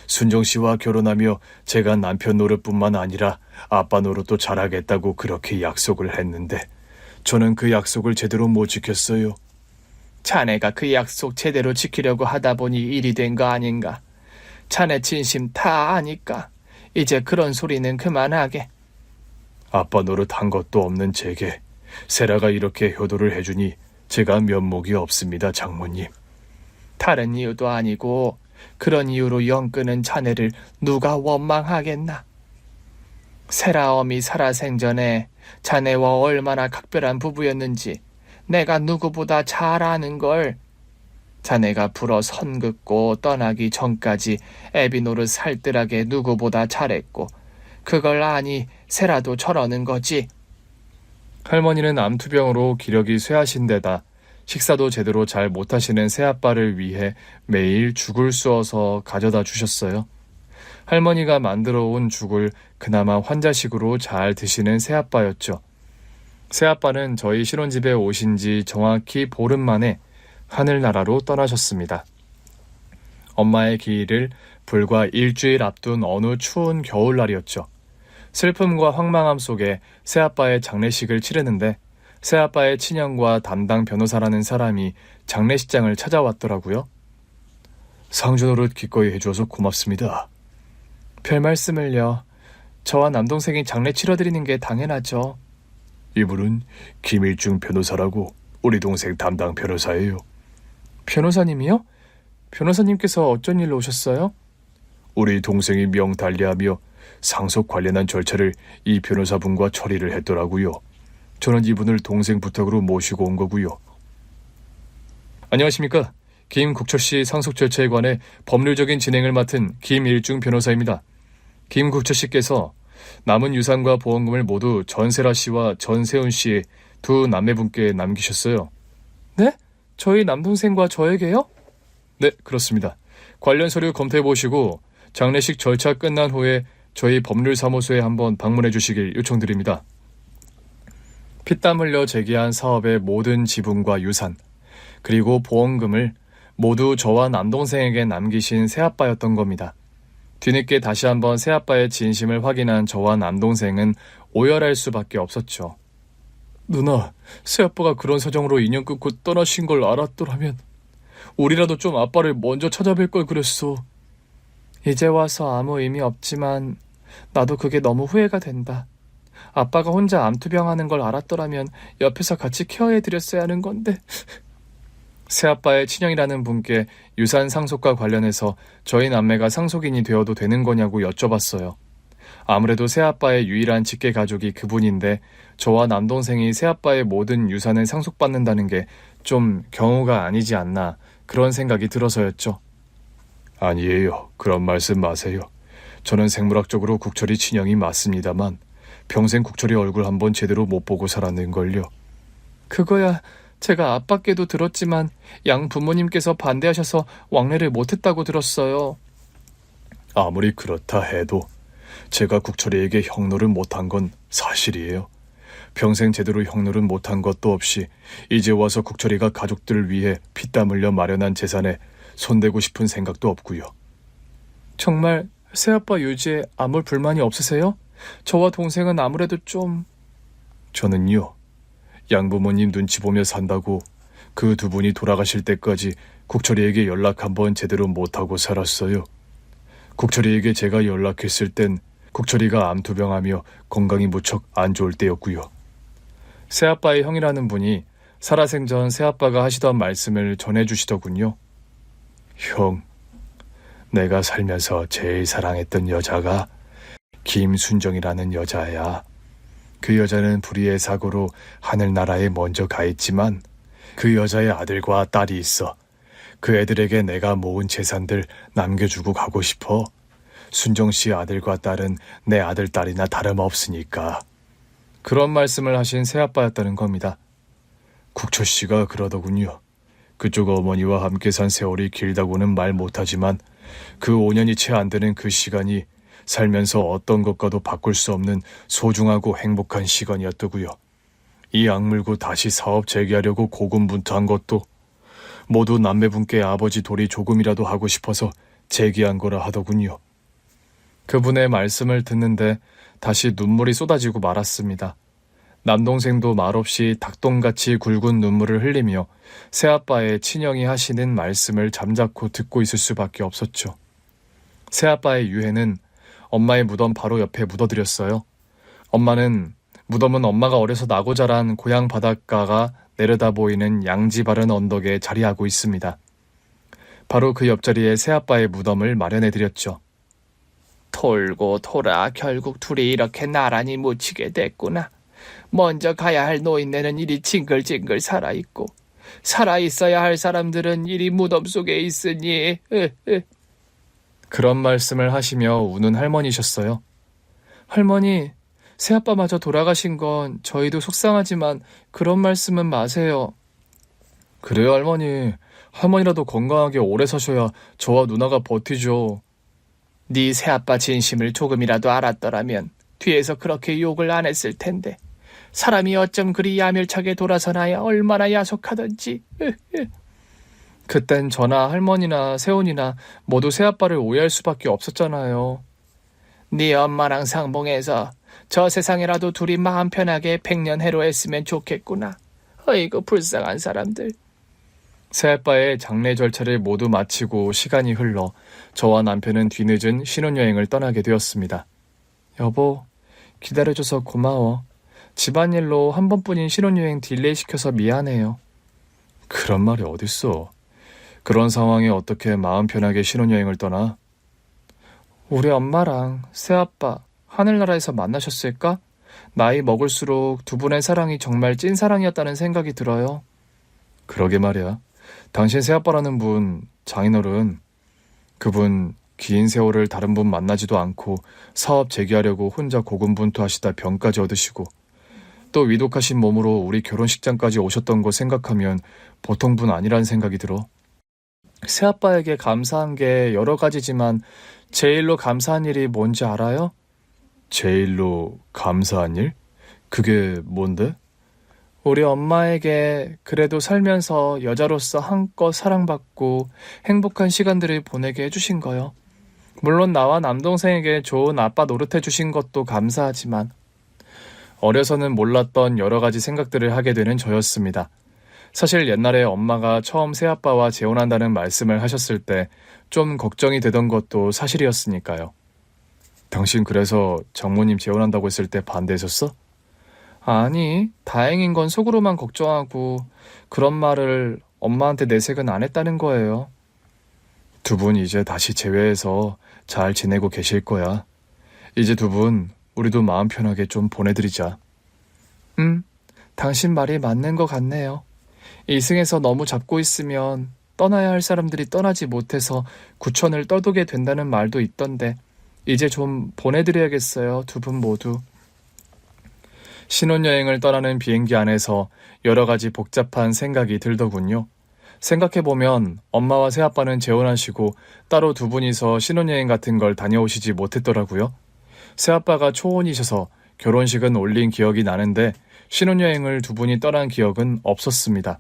[SPEAKER 1] 순정 씨와 결혼하며 제가 남편 노릇뿐만 아니라 아빠 노릇도 잘하겠다고 그렇게 약속을 했는데 저는 그 약속을 제대로 못 지켰어요.
[SPEAKER 2] 자네가 그 약속 제대로 지키려고 하다 보니 일이 된 거 아닌가. 자네 진심 다 아니까 이제 그런 소리는 그만하게.
[SPEAKER 1] 아빠 노릇 한 것도 없는 제게 세라가 이렇게 효도를 해주니 제가 면목이 없습니다, 장모님.
[SPEAKER 2] 다른 이유도 아니고 그런 이유로 영 끄는 자네를 누가 원망하겠나. 세라엄이 살아생전에 자네와 얼마나 각별한 부부였는지 내가 누구보다 잘 아는 걸. 자네가 불어 선 긋고 떠나기 전까지 애비 노릇 살뜰하게 누구보다 잘했고 그걸 아니 세라도 저러는 거지. 할머니는 암투병으로 기력이 쇠하신 데다 식사도 제대로 잘 못하시는 새아빠를 위해 매일 죽을 쑤어서 가져다 주셨어요. 할머니가 만들어 온 죽을 그나마 환자식으로 잘 드시는 새아빠였죠. 새아빠는 저희 신혼집에 오신 지 정확히 보름 만에 하늘나라로 떠나셨습니다. 엄마의 기일을 불과 일주일 앞둔 어느 추운 겨울날이었죠. 슬픔과 황망함 속에 새아빠의 장례식을 치르는데 새아빠의 친형과 담당 변호사라는 사람이 장례식장을 찾아왔더라고요. 상주 노릇 기꺼이 해줘서 고맙습니다. 별 말씀을요. 저와 남동생이 장례 치러드리는 게 당연하죠.
[SPEAKER 1] 이분은 김일중 변호사라고 우리 동생 담당 변호사예요.
[SPEAKER 2] 변호사님이요? 변호사님께서 어쩐 일로 오셨어요?
[SPEAKER 1] 우리 동생이 명달리하며 상속 관련한 절차를 이 변호사분과 처리를 했더라고요. 저는 이분을 동생 부탁으로 모시고 온 거고요.
[SPEAKER 2] 안녕하십니까. 김국철씨 상속 절차에 관해 법률적인 진행을 맡은 김일중 변호사입니다. 김국철씨께서 남은 유산과 보험금을 모두 전세라 씨와 전세훈 씨 두 남매분께 남기셨어요. 네? 저희 남동생과 저에게요? 네, 그렇습니다. 관련 서류 검토해보시고 장례식 절차 끝난 후에 저희 법률사무소에 한번 방문해 주시길 요청드립니다. 피땀 흘려 제기한 사업의 모든 지분과 유산, 그리고 보험금을 모두 저와 남동생에게 남기신 새아빠였던 겁니다. 뒤늦게 다시 한번 새아빠의 진심을 확인한 저와 남동생은 오열할 수밖에 없었죠. 누나, 새아빠가 그런 사정으로 인연 끊고 떠나신 걸 알았더라면 우리라도 좀 아빠를 먼저 찾아뵐 걸 그랬어. 이제 와서 아무 의미 없지만 나도 그게 너무 후회가 된다. 아빠가 혼자 암투병하는 걸 알았더라면 옆에서 같이 케어해드렸어야 하는 건데. 새아빠의 친형이라는 분께 유산 상속과 관련해서 저희 남매가 상속인이 되어도 되는 거냐고 여쭤봤어요. 아무래도 새아빠의 유일한 직계 가족이 그분인데 저와 남동생이 새아빠의 모든 유산을 상속받는다는 게 좀 경우가 아니지 않나 그런 생각이 들어서였죠.
[SPEAKER 1] 아니에요. 그런 말씀 마세요. 저는 생물학적으로 국철이 친형이 맞습니다만 평생 국철이 얼굴 한번 제대로 못 보고 살았는걸요.
[SPEAKER 2] 그거야 제가 아빠께도 들었지만 양 부모님께서 반대하셔서 왕래를 못했다고 들었어요.
[SPEAKER 1] 아무리 그렇다 해도 제가 국철이에게 형노를 못한 건 사실이에요. 평생 제대로 형노릇 못한 것도 없이 이제 와서 국철이가 가족들을 위해 피땀 흘려 마련한 재산에 손대고 싶은 생각도 없고요.
[SPEAKER 2] 정말 새아빠 유지에 아무 불만이 없으세요? 저와 동생은 아무래도 좀...
[SPEAKER 1] 저는요, 양부모님 눈치 보며 산다고 그 두 분이 돌아가실 때까지 국철이에게 연락 한번 제대로 못하고 살았어요. 국철이에게 제가 연락했을 땐 국철이가 암투병하며 건강이 무척 안 좋을 때였고요.
[SPEAKER 2] 새아빠의 형이라는 분이 살아생전 새아빠가 하시던 말씀을 전해주시더군요.
[SPEAKER 1] 형, 내가 살면서 제일 사랑했던 여자가 김순정이라는 여자야. 그 여자는 불의의 사고로 하늘나라에 먼저 가 있지만 그 여자의 아들과 딸이 있어. 그 애들에게 내가 모은 재산들 남겨주고 가고 싶어. 순정 씨 아들과 딸은 내 아들, 딸이나 다름없으니까.
[SPEAKER 2] 그런 말씀을 하신 새아빠였다는 겁니다.
[SPEAKER 1] 국철 씨가 그러더군요. 그쪽 어머니와 함께 산 세월이 길다고는 말 못하지만 그 5년이 채 안 되는 그 시간이 살면서 어떤 것과도 바꿀 수 없는 소중하고 행복한 시간이었더구요. 이 악물고 다시 사업 재개하려고 고군분투한 것도 모두 남매분께 아버지 돌이 조금이라도 하고 싶어서 재개한 거라 하더군요.
[SPEAKER 2] 그분의 말씀을 듣는데 다시 눈물이 쏟아지고 말았습니다. 남동생도 말없이 닭똥같이 굵은 눈물을 흘리며 새아빠의 친형이 하시는 말씀을 잠자코 듣고 있을 수밖에 없었죠. 새아빠의 유해는 엄마의 무덤 바로 옆에 묻어드렸어요. 엄마는 무덤은 엄마가 어려서 나고 자란 고향 바닷가가 내려다 보이는 양지 바른 언덕에 자리하고 있습니다. 바로 그 옆자리에 새아빠의 무덤을 마련해드렸죠. 돌고 돌아 결국 둘이 이렇게 나란히 묻히게 됐구나. 먼저 가야 할 노인네는 이리 징글징글 살아있고 살아있어야 할 사람들은 이리 무덤 속에 있으니 그런 말씀을 하시며 우는 할머니셨어요. 할머니, 새아빠마저 돌아가신 건 저희도 속상하지만 그런 말씀은 마세요.
[SPEAKER 1] 그래요, 할머니. 할머니라도 건강하게 오래 사셔야 저와 누나가 버티죠.
[SPEAKER 2] 네 새아빠 진심을 조금이라도 알았더라면 뒤에서 그렇게 욕을 안 했을 텐데 사람이 어쩜 그리 야멸차게 돌아서나야 얼마나 야속하던지. 그땐 저나 할머니나 세훈이나 모두 새아빠를 오해할 수밖에 없었잖아요. 네 엄마랑 상봉해서 저 세상에라도 둘이 마음 편하게 백년해로했으면 좋겠구나. 어이구 불쌍한 사람들. 새아빠의 장례 절차를 모두 마치고 시간이 흘러 저와 남편은 뒤늦은 신혼여행을 떠나게 되었습니다. 여보, 기다려줘서 고마워. 집안일로 한 번뿐인 신혼여행 딜레이 시켜서 미안해요.
[SPEAKER 1] 그런 말이 어딨어. 그런 상황에 어떻게 마음 편하게 신혼여행을 떠나?
[SPEAKER 2] 우리 엄마랑 새아빠 하늘나라에서 만나셨을까? 나이 먹을수록 두 분의 사랑이 정말 찐사랑이었다는 생각이 들어요.
[SPEAKER 1] 그러게 말이야. 당신 새아빠라는 분, 장인어른, 그분 긴 세월을 다른 분 만나지도 않고 사업 재개하려고 혼자 고군분투하시다 병까지 얻으시고 또 위독하신 몸으로 우리 결혼식장까지 오셨던 거 생각하면 보통 분 아니라는 생각이 들어.
[SPEAKER 2] 새아빠에게 감사한 게 여러 가지지만 제일로 감사한 일이 뭔지 알아요?
[SPEAKER 1] 제일로 감사한 일? 그게 뭔데?
[SPEAKER 2] 우리 엄마에게 그래도 살면서 여자로서 한껏 사랑받고 행복한 시간들을 보내게 해주신 거요. 물론 나와 남동생에게 좋은 아빠 노릇해 주신 것도 감사하지만 어려서는 몰랐던 여러 가지 생각들을 하게 되는 저였습니다. 사실 옛날에 엄마가 처음 새아빠와 재혼한다는 말씀을 하셨을 때 좀 걱정이 되던 것도 사실이었으니까요.
[SPEAKER 1] 당신 그래서 장모님 재혼한다고 했을 때 반대했었어?
[SPEAKER 2] 아니, 다행인 건 속으로만 걱정하고 그런 말을 엄마한테 내색은 안 했다는 거예요.
[SPEAKER 1] 두 분 이제 다시 재회해서 잘 지내고 계실 거야. 이제 두 분 우리도 마음 편하게 좀 보내드리자.
[SPEAKER 2] 당신 말이 맞는 것 같네요. 이승에서 너무 잡고 있으면 떠나야 할 사람들이 떠나지 못해서 구천을 떠도게 된다는 말도 있던데 이제 좀 보내드려야겠어요, 두 분 모두. 신혼여행을 떠나는 비행기 안에서 여러 가지 복잡한 생각이 들더군요. 생각해보면 엄마와 새아빠는 재혼하시고 따로 두 분이서 신혼여행 같은 걸 다녀오시지 못했더라고요. 새아빠가 초혼이셔서 결혼식은 올린 기억이 나는데
[SPEAKER 1] 신혼여행을 두 분이 떠난 기억은 없었습니다.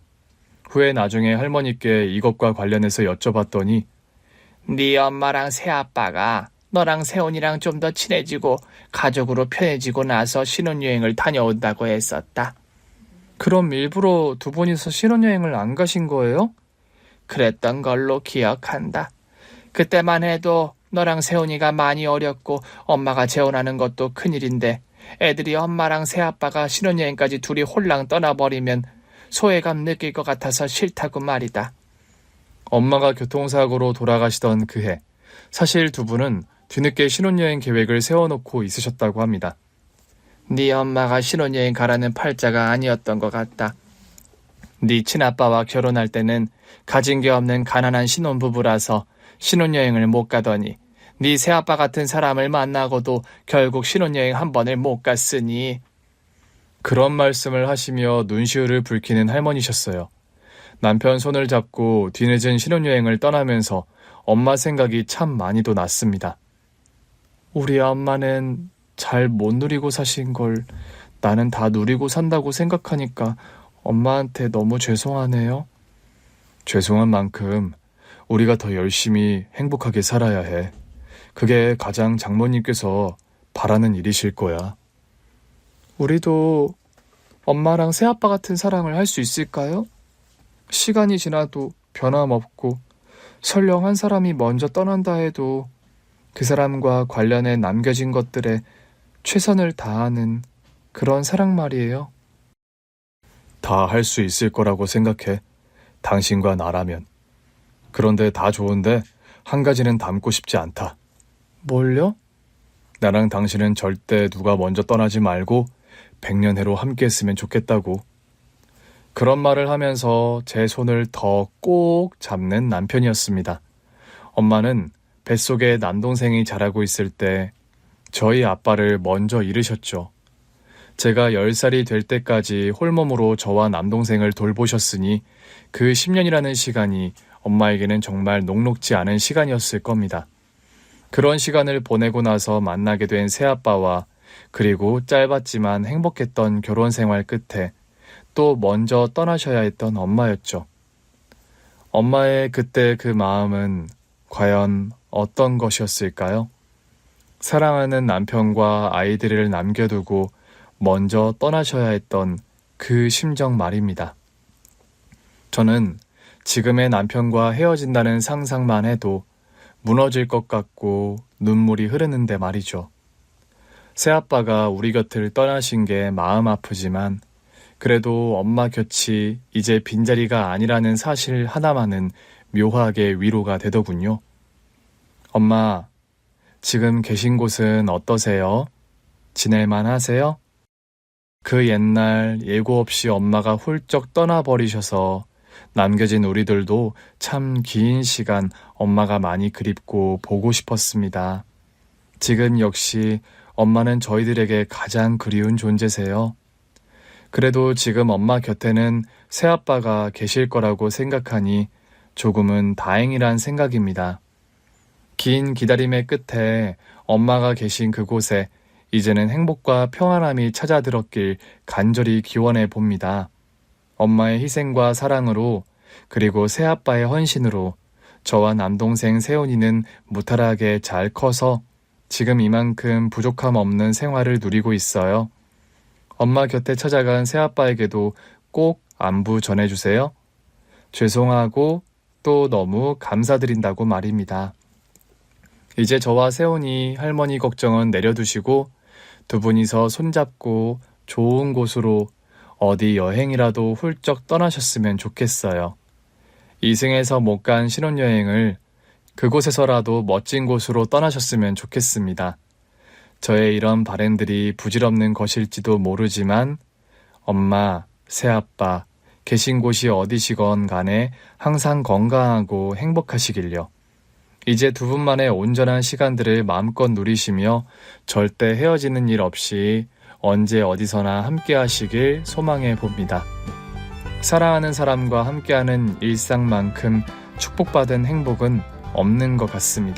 [SPEAKER 1] 후에 나중에 할머니께 이것과 관련해서 여쭤봤더니
[SPEAKER 2] 네 엄마랑 새아빠가 너랑 세훈이랑 좀 더 친해지고 가족으로 편해지고 나서 신혼여행을 다녀온다고 했었다. 그럼 일부러 두 분이서 신혼여행을 안 가신 거예요? 그랬던 걸로 기억한다. 그때만 해도 너랑 세훈이가 많이 어렸고 엄마가 재혼하는 것도 큰일인데 애들이 엄마랑 새아빠가 신혼여행까지 둘이 홀랑 떠나버리면 소외감 느낄 것 같아서 싫다고 말이다.
[SPEAKER 1] 엄마가 교통사고로 돌아가시던 그해, 사실 두 분은 뒤늦게 신혼여행 계획을 세워놓고 있으셨다고 합니다.
[SPEAKER 2] 네 엄마가 신혼여행 가라는 팔자가 아니었던 것 같다. 네 친아빠와 결혼할 때는 가진 게 없는 가난한 신혼부부라서 신혼여행을 못 가더니 네 새아빠 같은 사람을 만나고도 결국 신혼여행 한 번을 못 갔으니.
[SPEAKER 1] 그런 말씀을 하시며 눈시울을 붉히는 할머니셨어요. 남편 손을 잡고 뒤늦은 신혼여행을 떠나면서 엄마 생각이 참 많이도 났습니다.
[SPEAKER 2] 우리 엄마는 잘 못 누리고 사신 걸 나는 다 누리고 산다고 생각하니까 엄마한테 너무 죄송하네요.
[SPEAKER 1] 죄송한 만큼 우리가 더 열심히 행복하게 살아야 해. 그게 가장 장모님께서 바라는 일이실 거야.
[SPEAKER 2] 우리도 엄마랑 새아빠 같은 사랑을 할 수 있을까요? 시간이 지나도 변함없고 설령 한 사람이 먼저 떠난다 해도 그 사람과 관련해 남겨진 것들에 최선을 다하는 그런 사랑 말이에요.
[SPEAKER 1] 다 할 수 있을 거라고 생각해. 당신과 나라면. 그런데 다 좋은데 한 가지는 담고 싶지 않다.
[SPEAKER 2] 뭘요?
[SPEAKER 1] 나랑 당신은 절대 누가 먼저 떠나지 말고 100년해로 함께 했으면 좋겠다고. 그런 말을 하면서 제 손을 더 꼭 잡는 남편이었습니다. 엄마는 뱃속에 남동생이 자라고 있을 때 저희 아빠를 먼저 잃으셨죠. 제가 10살이 될 때까지 홀몸으로 저와 남동생을 돌보셨으니 그 10년이라는 시간이 엄마에게는 정말 녹록지 않은 시간이었을 겁니다. 그런 시간을 보내고 나서 만나게 된 새아빠와 그리고 짧았지만 행복했던 결혼 생활 끝에 또 먼저 떠나셔야 했던 엄마였죠. 엄마의 그때 그 마음은 과연 어떤 것이었을까요? 사랑하는 남편과 아이들을 남겨두고 먼저 떠나셔야 했던 그 심정 말입니다. 저는 지금의 남편과 헤어진다는 상상만 해도 무너질 것 같고 눈물이 흐르는데 말이죠. 새아빠가 우리 곁을 떠나신 게 마음 아프지만 그래도 엄마 곁이 이제 빈자리가 아니라는 사실 하나만은 묘하게 위로가 되더군요. 엄마, 지금 계신 곳은 어떠세요? 지낼만 하세요? 그 옛날 예고 없이 엄마가 훌쩍 떠나버리셔서 남겨진 우리들도 참 긴 시간 엄마가 많이 그립고 보고 싶었습니다. 지금 역시 엄마는 저희들에게 가장 그리운 존재세요. 그래도 지금 엄마 곁에는 새아빠가 계실 거라고 생각하니 조금은 다행이란 생각입니다. 긴 기다림의 끝에 엄마가 계신 그곳에 이제는 행복과 평안함이 찾아들었길 간절히 기원해 봅니다. 엄마의 희생과 사랑으로 그리고 새아빠의 헌신으로 저와 남동생 세훈이는 무탈하게 잘 커서 지금 이만큼 부족함 없는 생활을 누리고 있어요. 엄마 곁에 찾아간 새아빠에게도 꼭 안부 전해주세요. 죄송하고 또 너무 감사드린다고 말입니다. 이제 저와 세훈이 할머니 걱정은 내려두시고 두 분이서 손잡고 좋은 곳으로 어디 여행이라도 훌쩍 떠나셨으면 좋겠어요. 이승에서 못 간 신혼여행을 그곳에서라도 멋진 곳으로 떠나셨으면 좋겠습니다. 저의 이런 바램들이 부질없는 것일지도 모르지만 엄마, 새아빠, 계신 곳이 어디시건 간에 항상 건강하고 행복하시길요. 이제 두 분만의 온전한 시간들을 마음껏 누리시며 절대 헤어지는 일 없이 언제 어디서나 함께 하시길 소망해 봅니다. 사랑하는 사람과 함께하는 일상만큼 축복받은 행복은 없는 것 같습니다.